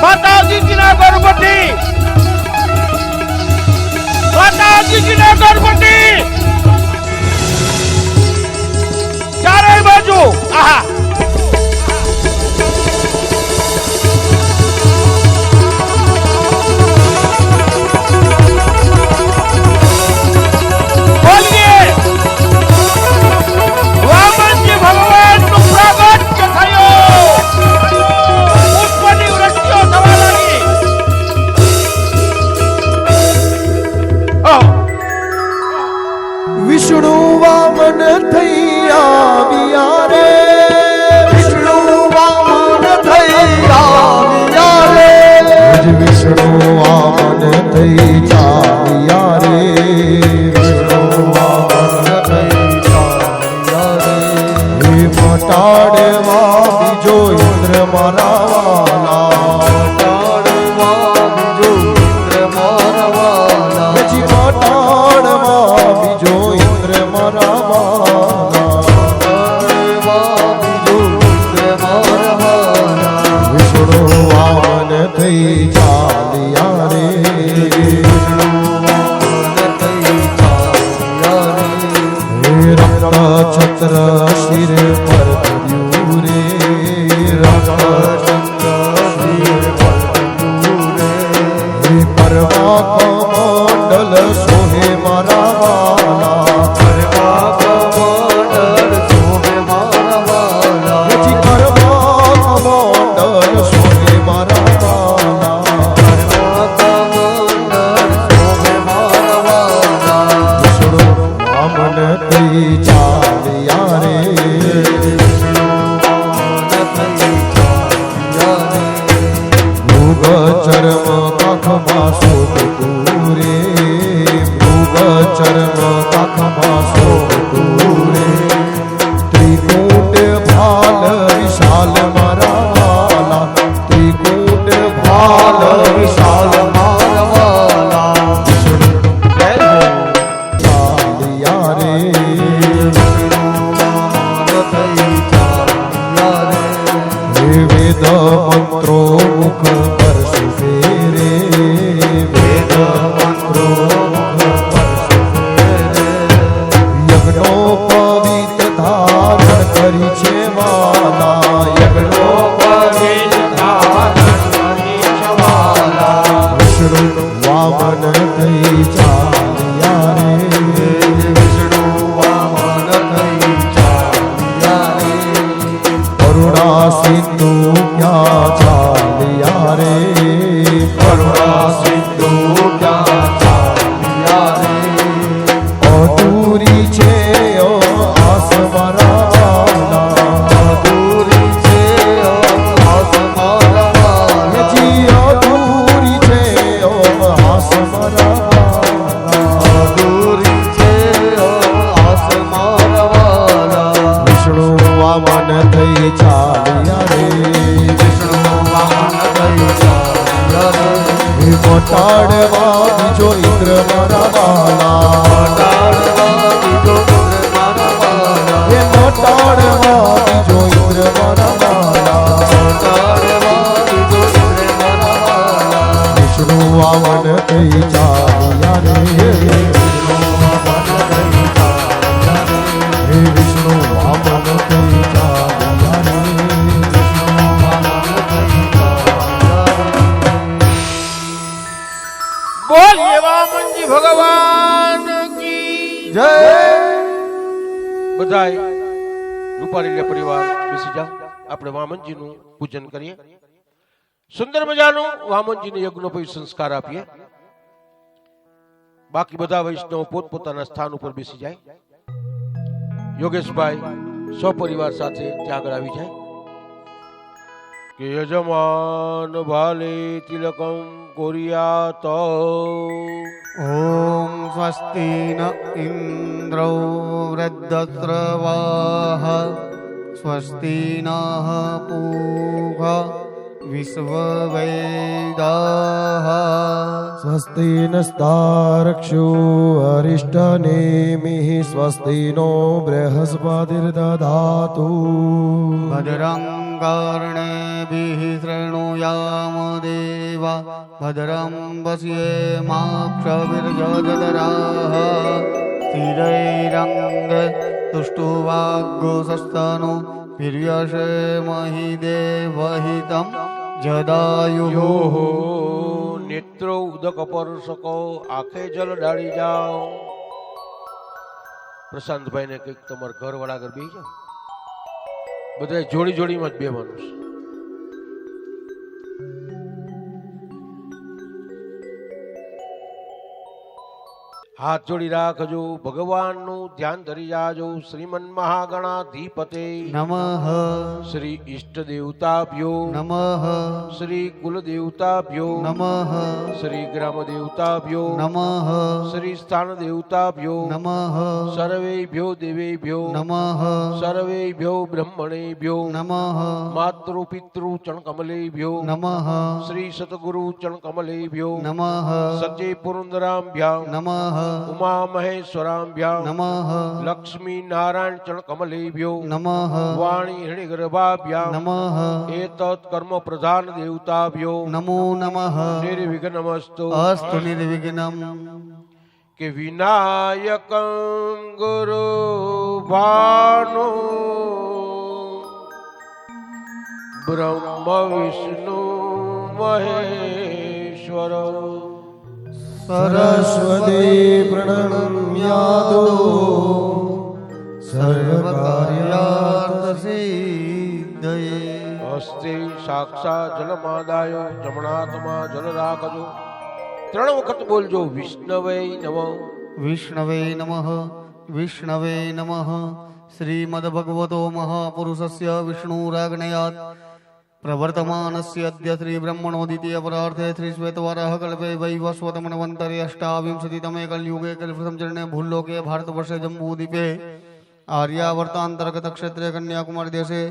માતાજીના ગર્ભથી ચારે બાજુ. આહા. વિષ્ણુ વામન થઈ આવ્યા રે, વિષ્ણુ વામન થઈ આવ્યા રે, વિષ્ણુ વામન થઈ આવ્યા રે, વિષ્ણુ વામન થઈ આવ્યા રે. મટાડવા બીજો ઇન્દ્ર મારા વાલા, મટાડવા બીજો ઇન્દ્ર મારા વાલા, હજી મટાડવા બીજો ઇન્દ્ર મારા વાલા, મટાડવા બીજો ઇન્દ્ર મારા વાલા. વિષ્ણુ વામન થઈ ચાલ્યા રે, વિષ્ણુ વામન થઈ ચાલ્યા રે. રક્ત છત્ર શિર પર ધર્યું રે, રક્ત છત્ર શિર પર ધર્યું રે. પરવા કમંડલ ચાલ્યા રે મૃગ ચરમ કાખમાં શોભતું રે મૃગ ચરમ કાખમાં શોભતું રે ત્રિકૂટ ભાલ વિશાલ મારા વાલા ત્રિકૂટ ભાલ વિશાલ મારા વાલા ચાલ્યા રે વેદ મંત્રો મુખ પર શુભે રે વેદ મંત્રો મુખ પર શુભે રે યજ્ઞો પવિત્ર ધારણ કરી છે વાલા યજ્ઞો પવિત્ર ધારણ કરી છે વાલા વિષ્ણુ વામન થઈ ચાલ્યા રે વિષ્ણુ વામન થઈ ચાલ્યા રે કરુણા સિંધુ ક્યાં ચાલ્યા રે કરુણા સિંધુ ક્યાં ચાલ્યા રે અધૂરી છે આસ મારા વાલા અધૂરી છે આસ મારા વાલા જી અધૂરી છે આસ મારા વાલા અધૂરી છે આસ મારા વાલા વિષ્ણુ વામન થઈ ચાલ્યા રે વિષ્ણુ વામન થઈ ચાલ્યા રે મોટાડવા બીજો ઇન્દ્ર મારા વાલા મોટાડવા બીજો ઇન્દ્ર મારા વાલા હે મોટાડવા બીજો ઇન્દ્ર મારા વાલા મોટાડવા બીજો ઇન્દ્ર મારા વાલા વિષ્ણુ વામન થઈ ચાલ્યા રે વિષ્ણુ વામન થઈ ચાલ્યા રે હે વિષ્ણુ વામન થઈ ચાલ્યા રે વિષ્ણુ વામન થઈ ચાલ્યા રે બોલીએ વામનજી ભગવાન કી જય બધાય રૂપારેલિયા પરિવાર બેસી જાઓ આપણે વામનજીનું પૂજન કરીએ સુંદર મજાનું વામનજીને યજ્ઞોપવિત સંસ્કાર આપીએ બાકી બધા વૈષ્ણવ પોતપોતાના સ્થાન ઉપર બેસી જાય યોગેશભાઈ સપરિવાર સાથે ત્યાં આગળ આવી જાય કે યજમાન ભાલે તિલકમ કોરિયાત ॐ स्वस्ति न इन्द्रो वृद्धस्रवाः स्वस्ति नः पूषा विश्ववेदाः स्वस्ति नस्तारक्षो अरिष्टनेमिः स्वस्ति नो बृहस्पतिर्दधातु भद्रं कर्णेभिः शृणुयाम देवा भद्रं पश्येमाक्षभिर्यजतराः स्थिरैरङ्ग तुष्टुवाग्गुसस्तनु वीर्यसेमहि देवहितं जदायुः યોહો નેત્રો ઉદક પરસકો આંખે જલ ડાળી જાઓ પ્રશાંતભાઈ ને કઈક તમારા ઘર વાળા ઘર બેસી જાઓ બધા જોડી જોડીમાં જ બેવાનું છે હાથ જોડી રાખજો ભગવાનનું ધ્યાન ધરી જાજો શ્રીમન મહાગણાધિપતે नमः શ્રી ઈષ્ટ દેવતાભ્યો नमः શ્રી કુલ દેવતાભ્યો नमः શ્રી ગ્રામ દેવતાભ્યો नमः શ્રી સ્થાન દેવતાભ્યો नमः સર્વેભ્યો દેવેભ્યો नमः સર્વેભ્યો બ્રહ્મણેભ્યો नमः માતૃ પિતૃ ચણકમલેભ્યો नमः શ્રી સતગુરુ ચણકમલેભ્યો नमः સજ્જે પુરંદરાભ્યામ नमः ઉમા મહેશ્વરાભ્યામ नमः લક્ષ્મી નારાયણ ચણકમલેભ્યો नमः વાણી હૃણિગર્ભાભ્યામ नमः એતત કર્મ પ્રધાન દેવતાભ્યો नमो नमः નિર્વિઘ્નમસ્તુ अस्तु निर्विघ्नं કે વિનાયકં ગુરુ ભાનુ બ્રહ્મ વિષ્ણુ મહેશ્વર સરસ્વતી પ્રણમ્યાદો सर्वकार्यार्थसिद्धये હસ્તે સાક્ષાત જલમાદાયો જમણાતમાં જલ રાખજો 3 વખત બોલજો વિષ્ણવે નમઃ विष्णवे नमः વિષ્ણવે નમઃ. શ્રીમદ્ભગવતો મહાપુરુષસ્ય વિષ્ણુરાજ્ઞયાત પ્રવર્તમાનસ્ય અદ્ય શ્રી બ્રહ્મણોદિતીય પરાર્થે શ્રી શ્વેતવારાહ કલ્પે વૈવસ્વત મન્વંતરે અષ્ટાવિંશતિતમે કલયુગે કલ્પસમ ચરણે ભૂલ્લોકે ભારતવર્ષે જંબૂદીપે આર્યાવર્તાંતર્ગત ક્ષેત્રે કન્યાકુમારી દેશે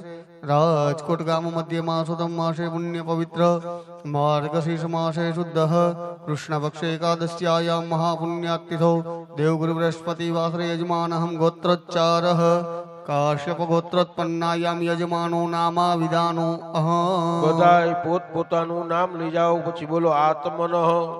રાજકોટ ગામ મધ્યમાં સુતમ માસે પુણ્ય પવિત્ર માર્ગશીર્ષ માસે શુદ્ધ કૃષ્ણ પક્ષે એકાદશ્યાયામ મહાપુણ્યાતિથો દેવગુરુ બૃહસ્પતિ વાસરે યજમાનહમ ગોત્રોચ્ચારઃ કાશ્યપ ગોત્રોત્પન્નાયામ યજમાનો નામા વિદાનો અહં. બધાય પોત પોતાનું નામ લઈ જાઓ, પછી બોલો આત્મનઃ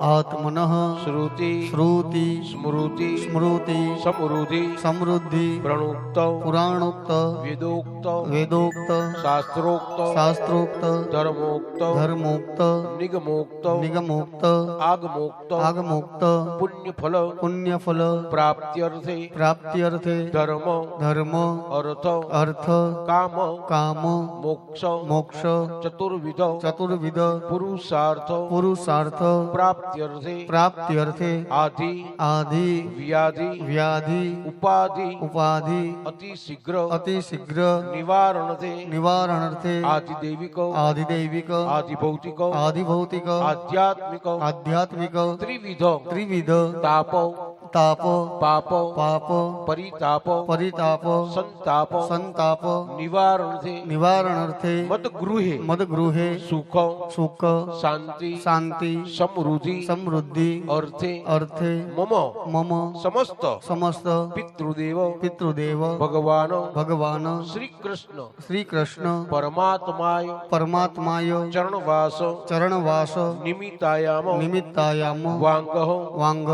આત્મનઃ શ્રુતિ શ્રુતિ સ્મૃતિ સ્મૃતિ સમૃદ્ધિ સમૃદ્ધિ પ્રણુક્ત પુરાણોક્ત વેદોક્ત વેદોક્ત શાસ્ત્રોક્ત શાસ્ત્રોક્ત ધર્મોક્ત ધર્મોક્ત નિગમોક્ત નિગમોક્ત આગમોક્ત આગમોક્ત પુણ્યફલ પુણ્યફલ પ્રાપ્ત્યર્થે પ્રાપ્ત્યર્થે ધર્મ ધર્મ અર્થ અર્થ કામ કામ મોક્ષ મોક્ષ ચતુર્વિધ ચતુર્વિધ પુરુષાર્થ પુરુષાર્થ પ્રાપ્ત્યર્થે પ્રાપ્ત્યર્થે આધિ આધિ વ્યાધિ વ્યાધિ ઉપાધિ ઉપાધિ અતિ શીઘ્ર અતિ શીઘ્ર નિવારણથે નિવારણાર્થે આદિદૈવિક આધિદૈવિક આદિભૌતિક આધિભૌતિક આધ્યાત્મિક આધ્યાત્મિક ત્રિવિધ ત્રિવિધ તાપ તાપ પાપ પાપ પરિતાપ પરિતાપ સંતાપ સંતાપ નિવારણથે નિવારણાર્થે મદગૃહે મદગૃહે સુખ સુખ શાંતિ શાંતિ સમૃદ્ધિ સમૃદ્ધિ અર્થે અર્થે મમ મમ સમસ્ત સમસ્ત પિતૃદેવ પિતૃદેવ ભગવાન ભગવાન શ્રી કૃષ્ણ શ્રી કૃષ્ણ પરમાત્માય પરમાત્માય ચરણવાસ ચરણવાસ નિમિત્તાયામ નિમિત્તાયામ વાંગ વાંગ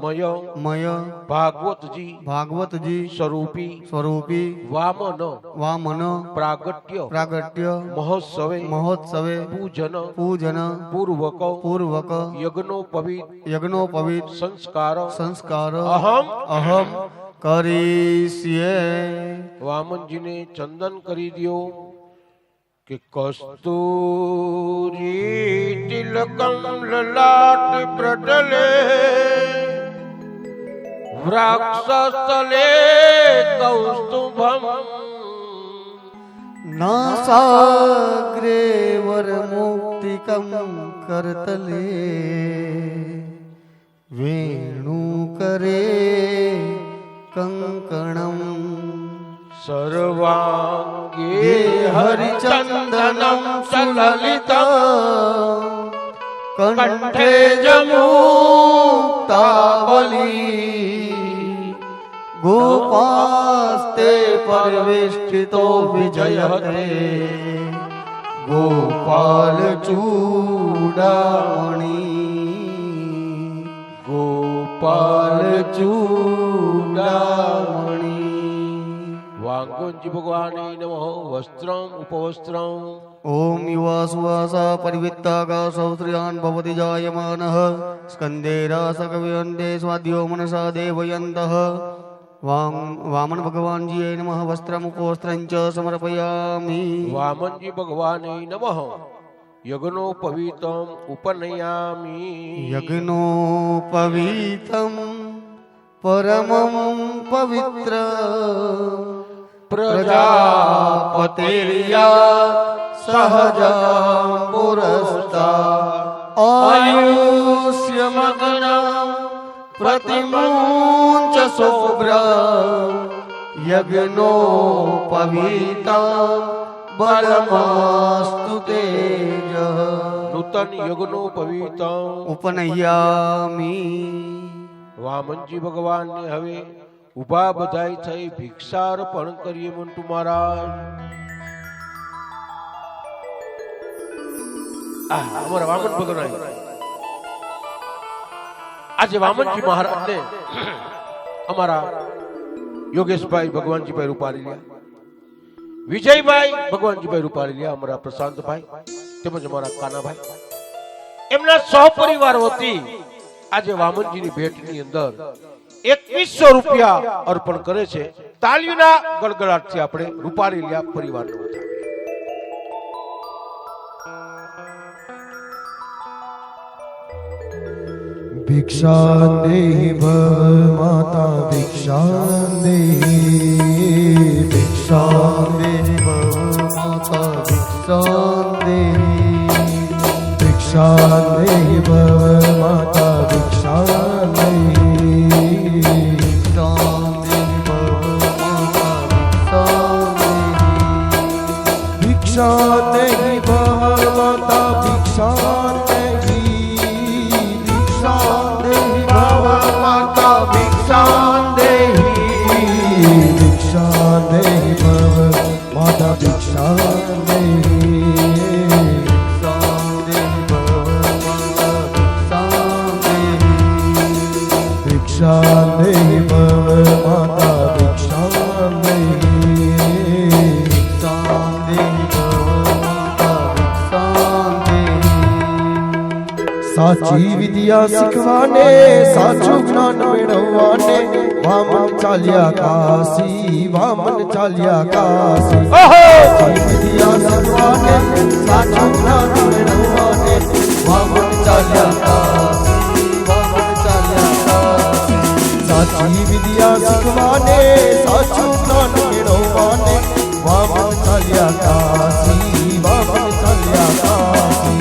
મય મય ભાગવતજી ભાગવતજી સ્વરૂપી સ્વરૂપી વામન વામન પ્રાગટ્ય પ્રાગટ્ય મહોત્સવે મહોત્સવે પૂજન પૂજન પૂર્વક પૂર્વક યજ્ઞોપવિત યજ્ઞોપવિત સંસ્કાર સંસ્કાર અહમ અહમ કરીષ્યે. વામનજીને ચંદન કરી દ્યો કે કસ્તુરી તિલકમ લલાટ પ્રટલે વૃક્ષસ્થલે કૌસ્તુભમ નાસાગ્રે વરમુક્તિકમ કરતલે વેણુકરે કંકણમ સર્વાંગે હરિચંદનમ સુલલિત કંઠે જમુક્તાવલી ગોપાસ્તે પરિવેષ્ટિતો વિજયતે ગોપાલ ચૂડામણી ગોપાલ ચૂડામણી. વાંગોજી ભગવાને નમઃ. વસ્ત્રમ ઉપવસ્ત્રમ ઓમ યુવા સુવાસા પરિવિત્તાકા સૌત્રિયાન ભવતિ જાયમાનઃ સ્કંદે રાસકવિયંતે સ્વાદ્યો મનસા દેવયંતઃ. વામન ભગવાનજીએ નમઃ. વસ્ત્રમ ઉપવસ્ત્રં ચ સમર્પયામિ. વામનજી ભગવાને નમઃ. યજ્ઞોપવીતમ ઉપનયામિ. યજ્ઞોપવીતમ પરમં પવિત્ર પ્રજાપતિર્યા સહજા પુરસ્તા આયુષ્યમગ્નમ પ્રતિમુંચ શુભ્ર યજ્ઞોપવીતા બલમાસ્તુ તેજ. નૂતન યજ્ઞોપવીતમ ઉપનયામિ. વામનજી ભગવાનને હવે ઉભા બધાય થઈ ભિક્ષાર્પણ કરીએ. મંટુ મહારાજ અમારા વામન ભગવાન આજે વામનજી મહારાજને અમારા યોગેશભાઈ ભગવાનજીભાઈ રૂપાલી લ્યા, વિજયભાઈ ભગવાનજીભાઈ રૂપાલી લ્યા, અમારા પ્રશાંતભાઈ તેમજ અમારા કાનાભાઈ એમના સહપરિવાર વતી આજે વામનજીની ભેટની અંદર 2100 રૂપિયા અર્પણ કરે છે. તાળીઓના ગડગડાટથી આપણે રૂપાલી લ્યા પરિવારને વધાવીએ. भिक्षा देहि भव माता भिक्षा देहि भिक्षा देहि भव माता भिक्षा देहि भिक्षा देहि भव माता भिक्षा देहि भिक्षा देहि भव माता भिक्षा देहि भिक्षा देहि भव माता भिक्षा देहि भिक्षा देहि भव माता भिक्षा देहि भिक्षा देहि भव माता भिक्षा સાચી વિદ્યા શીખવાને સાચું જ્ઞાન મેળવવાને વામન ચાલ્યા કાશી વામન ચાલ્યા કાશી સાચી વિદ્યા શીખવાને સાચું જ્ઞાન મેળવવાને વામન ચાલ્યા કાશી વામન ચાલ્યા કાશી સાચી વિદ્યા શીખવાને સાચું જ્ઞાન મેળવવાને વામન ચાલ્યા કાશી વામન ચાલ્યા કાશી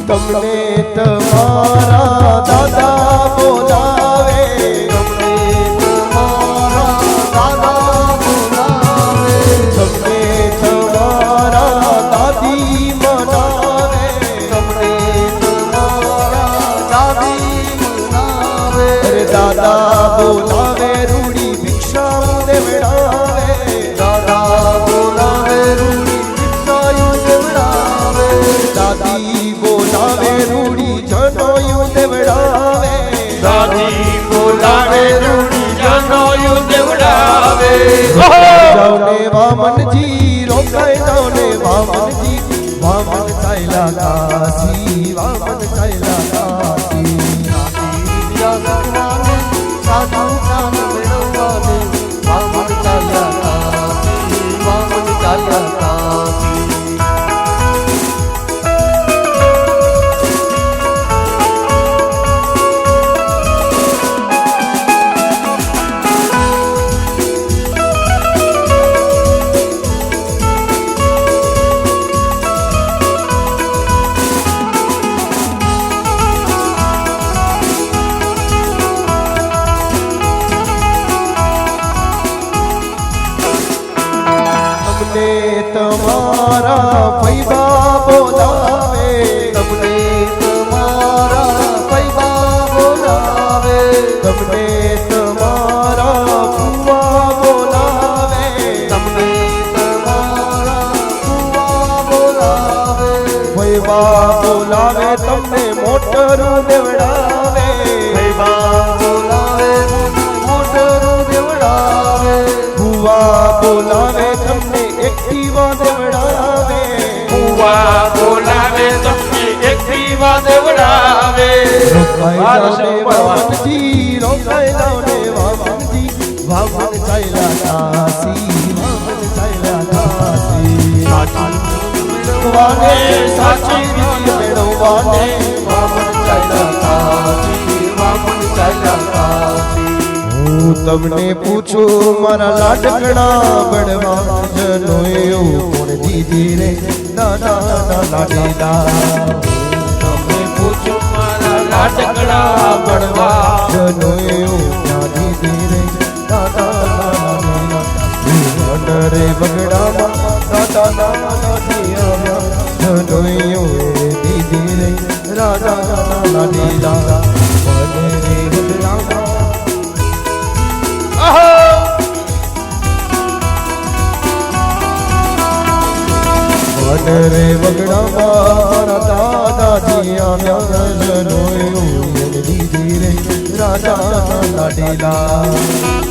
તમને તમારા દાદા બોલાવે તમને તમારા દાદા બોલાવે તમને તમારા દાદી મનાવે તમને તમારા દાદી મનાવે અરે દાદા બોલાવે રૂડી ભિક્ષા દેવડાવે દાદા બોલાવે રૂડી ભિક્ષા દેવડાવે દાદી બોલાવે રૂડી જનોયું દેવડાવે દાદી બોલાવે રૂડી જનોયું દેવડાવે જાઓને વામનજી રોકાઈ જાઓને વામનજી વામન ચાલ્યા કાશી વામન ચાલ્યા કાશી સાધુ જ્ઞાન મેળવવાને વામન ચાલ્યા કાશી વામન ચાલ્યા કાશી તમને તમારા પૈબા બોલાવે તમને તમારા પૈબા બોલાવે તમને તમારા ફુવા બોલાવે તમને તમારા ફુવા બોલાવે પૈબા બોલાવે તમને મોટરું દેવડાવે પૈબા બોલાવે મોટરું દેવડાવે ફુવા બોલાવે તમને એક્ટિવા દેવડાવે ભુવા બોલાવે તમને એક દીવા દેવડાવે રોકાઈ જાઓને વામનજી રોકાઈ જાઓને વામનજી વામન ચાલ્યા કાશી વામન ચાલ્યા કાશી મેળવવાને સાચી વિધિ મેળવવાને વામન ચાલ્યા કાશી વામન ચાલ્યા કાશી હું તમને પૂછું મારા લાડકડા બળવા જનોયો કોણ દીધી રે દાદા લાડીલા તમને પૂછું મારા લાડકડા બળવા જનોયો ક્યાં દીધી રે દાદા લાડીલા રે બગડામાં દાદા લાડી આવ્યા જનોયો દીધી રે રાજા લાડીલા મને રે બગડામાં રે બગડા મારા દાદાજી આવ્યા જનોયું દીધી રે રાજા લાડીલા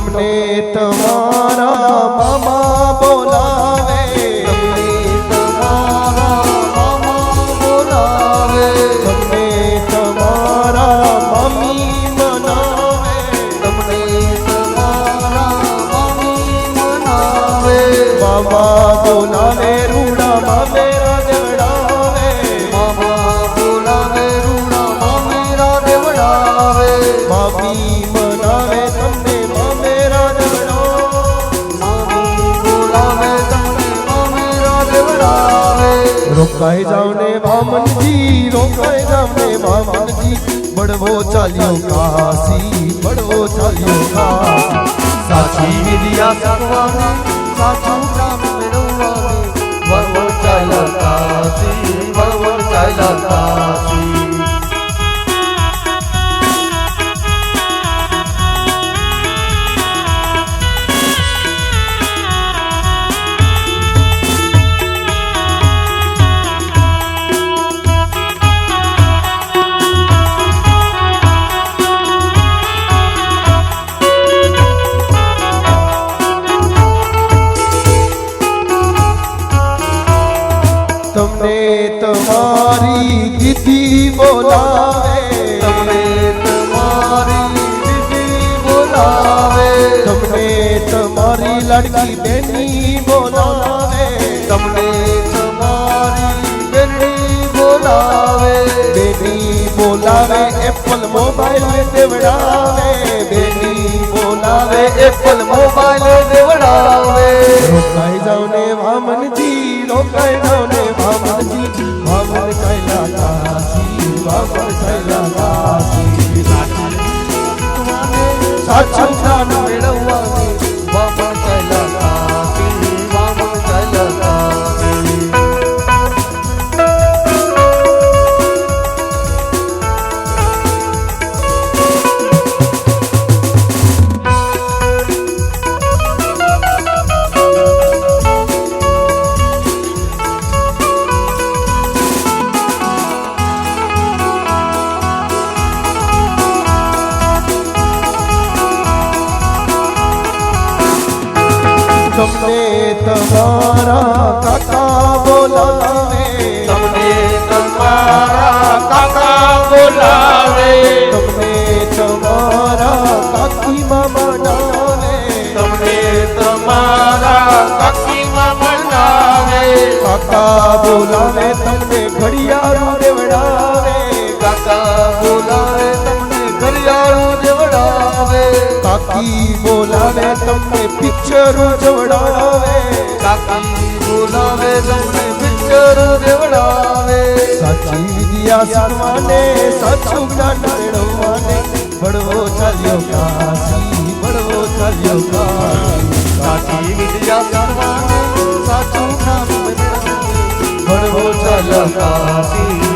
તમને તમારા મામા બોલાવે, તમને તમારા મામા બોલાવે, તમને તમારા મમ્મી મનાવે, તમને તમારા મમ્મી મનાવે, મામા બોલાવે રૂડા મામેરા દેવડાવે, મામા બોલાવે રૂડા મામેરા દેવડાવે, મમ્મી મનાવે તમને મામેરા દેવડાવે, મામી બોલાવે તમને મામેરા દેવડાવે, રોકાઈ જાવ ને વામનજી, રોકાઈ જાવ ને વામનજી, બળવો ચાલ્યો કાશી, બળવો ચાલ્યો કાશી, સાચી વિદ્યા શીખવાને સાચું કામ મેળવવાને વળવળ ચાલ્યા કાશી, વળવળ ચાલ્યા કાશી. તમને તમારી દીદી બોલાવે, તમને તમારી દીદી બોલાવે, તમને તમારી લાડકી બેની બોલાવે, તમને તમારી બેનડી બોલાવે, બેની બોલાવે એપલ મોબાઈલ દેવડાવે, બેની બોલાવે એપલ મોબાઈલ દેવડાવે, રોકાઈ જાવ ને વામનજી, રોકાઈ જાવ ને વામનજી, વામન ચાલ્યા કાશી, વામન ચાલ્યા કાશી, સાચું જ્ઞાન મેળવવાને વામન ચાલ્યા કાશી, વામન ચાલ્યા કાશી. તમને તમારા કાકા બોલાવે, તમને તમારા કાકા બોલાવે, તમને તમારા કાકી મામા નાવે, તમને તમારા કાકીમાં મનાવે, કાકા બોલાવે તમને ઘડિયાળું દેવડાવે, કાકા બોલાવે તમને ઘડિયાળું દેવડાવે, કાકી બોલાવે તમને પિક્ચરો જવડાવે, કાકી બોલાવે તમને પિક્ચર દેવડાવે, સાચી વિદ્યા શીખવાને, સાચું જ્ઞાન મેળવવાને, બળવો ચાલ્યો કાશી, બળવો ચાલ્યો કાશી, સાચી વિદ્યા શીખવાને સાચું જ્ઞાન મેળવવાને બળવો ચાલ્યો ચાલ્યા કાશી,